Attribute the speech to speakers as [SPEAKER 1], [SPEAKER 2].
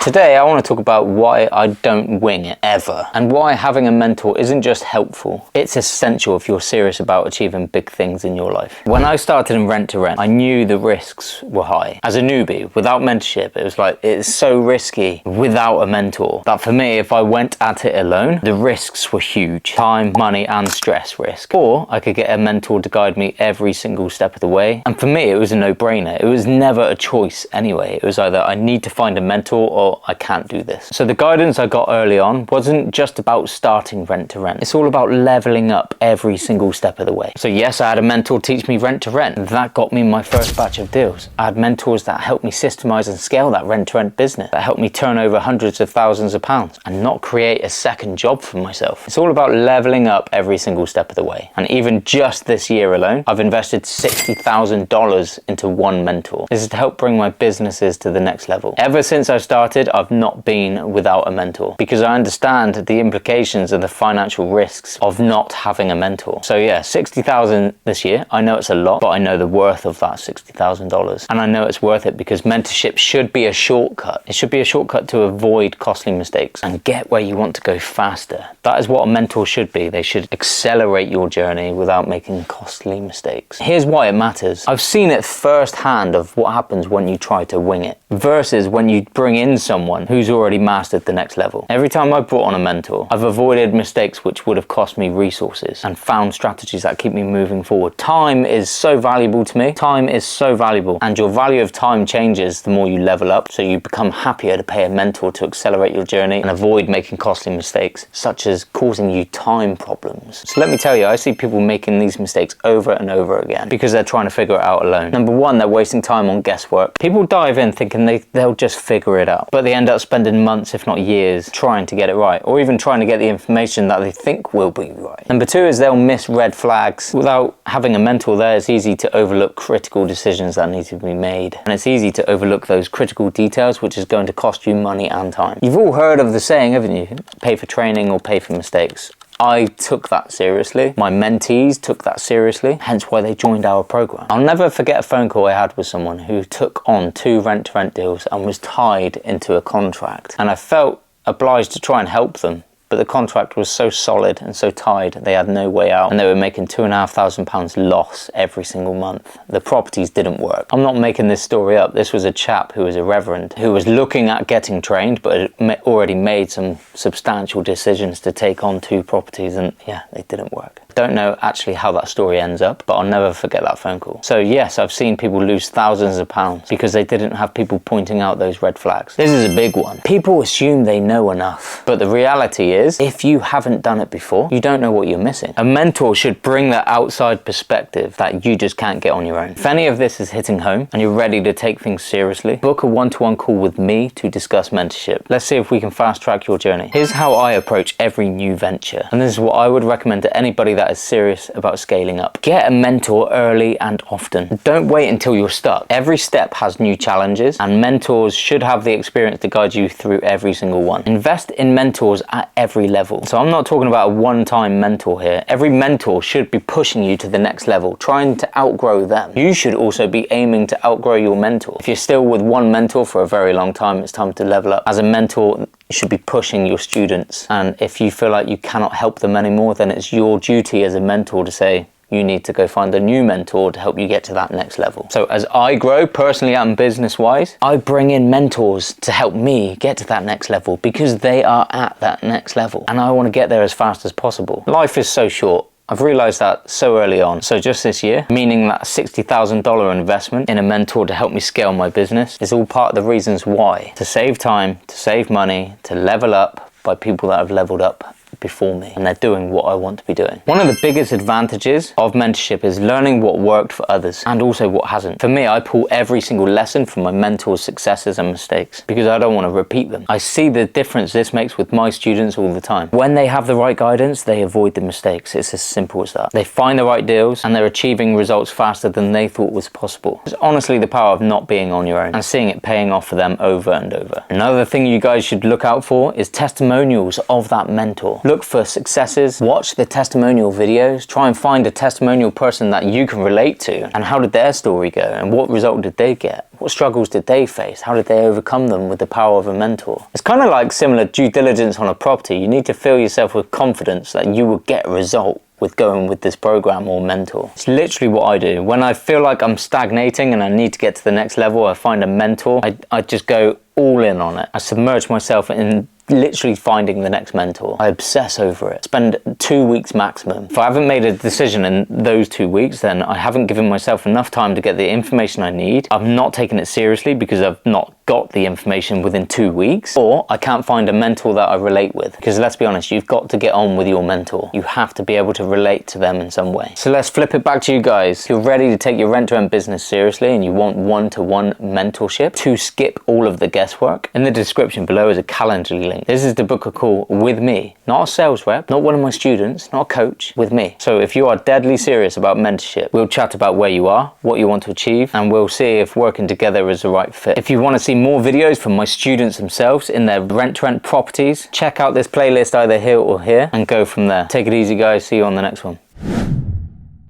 [SPEAKER 1] Today I want to talk about why I don't wing it ever, and why having a mentor isn't just helpful, it's essential if you're serious about achieving big things in your life. When I started in rent to rent, I knew the risks were high. As a newbie, without mentorship, it was like, it's so risky without a mentor that for me, if I went at it alone, the risks were huge. Time, money, and stress risk. Or I could get a mentor to guide me every single step of the way. And for me, it was a no-brainer. It was never a choice anyway. It was either I need to find a mentor or I can't do this. So the guidance I got early on wasn't just about starting rent to rent. It's all about leveling up every single step of the way. So yes, I had a mentor teach me rent to rent. That got me my first batch of deals. I had mentors that helped me systemize and scale that rent to rent business, that helped me turn over hundreds of thousands of pounds and not create a second job for myself. It's all about leveling up every single step of the way. And even just this year alone, I've invested $60,000 into one mentor. This is to help bring my businesses to the next level. Ever since I started, I've not been without a mentor because I understand the implications of the financial risks of not having a mentor. So yeah, 60,000 this year. I know it's a lot, but I know the worth of that $60,000. And I know it's worth it because mentorship should be a shortcut. It should be a shortcut to avoid costly mistakes and get where you want to go faster. That is what a mentor should be. They should accelerate your journey without making costly mistakes. Here's why it matters. I've seen it firsthand of what happens when you try to wing it versus when you bring in someone who's already mastered the next level. Every time I brought on a mentor, I've avoided mistakes which would have cost me resources and found strategies that keep me moving forward. Time is so valuable to me. Time is so valuable, and your value of time changes the more you level up, so you become happier to pay a mentor to accelerate your journey and avoid making costly mistakes, such as causing you time problems. So let me tell you, I see people making these mistakes over and over again because they're trying to figure it out alone. Number one, they're wasting time on guesswork. People dive in thinking they'll just figure it out, but they end up spending months, if not years, trying to get it right, or even trying to get the information that they think will be right. Number two is they'll miss red flags. Without having a mentor there, it's easy to overlook critical decisions that need to be made, and it's easy to overlook those critical details, which is going to cost you money and time. You've all heard of the saying, haven't you? Pay for training or pay for mistakes. I took that seriously. My mentees took that seriously, hence why they joined our program. I'll never forget a phone call I had with someone who took on 2 rent-to-rent deals and was tied into a contract. And I felt obliged to try and help them, but the contract was so solid and so tied, they had no way out, and they were making £2,500 loss every single month. The properties didn't work. I'm not making this story up. This was a chap who was a reverend, who was looking at getting trained, but had already made some substantial decisions to take on 2 properties, and yeah, they didn't work. Don't know actually how that story ends up, but I'll never forget that phone call. So yes, I've seen people lose thousands of pounds because they didn't have people pointing out those red flags. This is a big one. People assume they know enough, but the reality is, if you haven't done it before, you don't know what you're missing. A mentor should bring that outside perspective that you just can't get on your own. If any of this is hitting home and you're ready to take things seriously, book a one-to-one call with me to discuss mentorship. Let's see if we can fast track your journey. Here's how I approach every new venture, and this is what I would recommend to anybody that is serious about scaling up. Get a mentor early and often. Don't wait until you're stuck. Every step has new challenges, and mentors should have the experience to guide you through every single one. Invest in mentors at every level. So I'm not talking about a one-time mentor here. Every mentor should be pushing you to the next level, trying to outgrow them. You should also be aiming to outgrow your mentor. If you're still with one mentor for a very long time, it's time to level up. As a mentor, you should be pushing your students, and if you feel like you cannot help them anymore, then it's your duty as a mentor to say, you need to go find a new mentor to help you get to that next level. So as I grow personally and business-wise, I bring in mentors to help me get to that next level because they are at that next level, and I want to get there as fast as possible. Life is so short. I've realized that so early on. So just this year, meaning that $60,000 investment in a mentor to help me scale my business is all part of the reasons why. To save time, to save money, to level up by people that have leveled up before me, and they're doing what I want to be doing. One of the biggest advantages of mentorship is learning what worked for others and also what hasn't. For me, I pull every single lesson from my mentor's successes and mistakes because I don't want to repeat them. I see the difference this makes with my students all the time. When they have the right guidance, they avoid the mistakes. It's as simple as that. They find the right deals and they're achieving results faster than they thought was possible. It's honestly the power of not being on your own and seeing it paying off for them over and over. Another thing you guys should look out for is testimonials of that mentor. Look for successes, watch the testimonial videos, try and find a testimonial person that you can relate to, and how did their story go, and what result did they get? What struggles did they face? How did they overcome them with the power of a mentor? It's kind of like similar due diligence on a property. You need to fill yourself with confidence that you will get a result with going with this program or mentor. It's literally what I do. When I feel like I'm stagnating and I need to get to the next level, I find a mentor. I just go all in on it. I submerge myself in literally finding the next mentor. I obsess over it. Spend 2 weeks maximum. If I haven't made a decision in those 2 weeks, then I haven't given myself enough time to get the information I need. I've not taken it seriously because I've not got the information within 2 weeks, or I can't find a mentor that I relate with. Because let's be honest, you've got to get on with your mentor. You have to be able to relate to them in some way. So let's flip it back to you guys. If you're ready to take your rent-to-rent business seriously and you want one-to-one mentorship to skip all of the guesswork, in the description below is a Calendly link. This is to book a call with me, not a sales rep, not one of my students, not a coach, with me. So if you are deadly serious about mentorship, we'll chat about where you are, what you want to achieve, and we'll see if working together is the right fit. If you want to see more videos from my students themselves in their rent-to-rent properties, check out this playlist either here or here and go from there. Take it easy, guys. See you on the next one.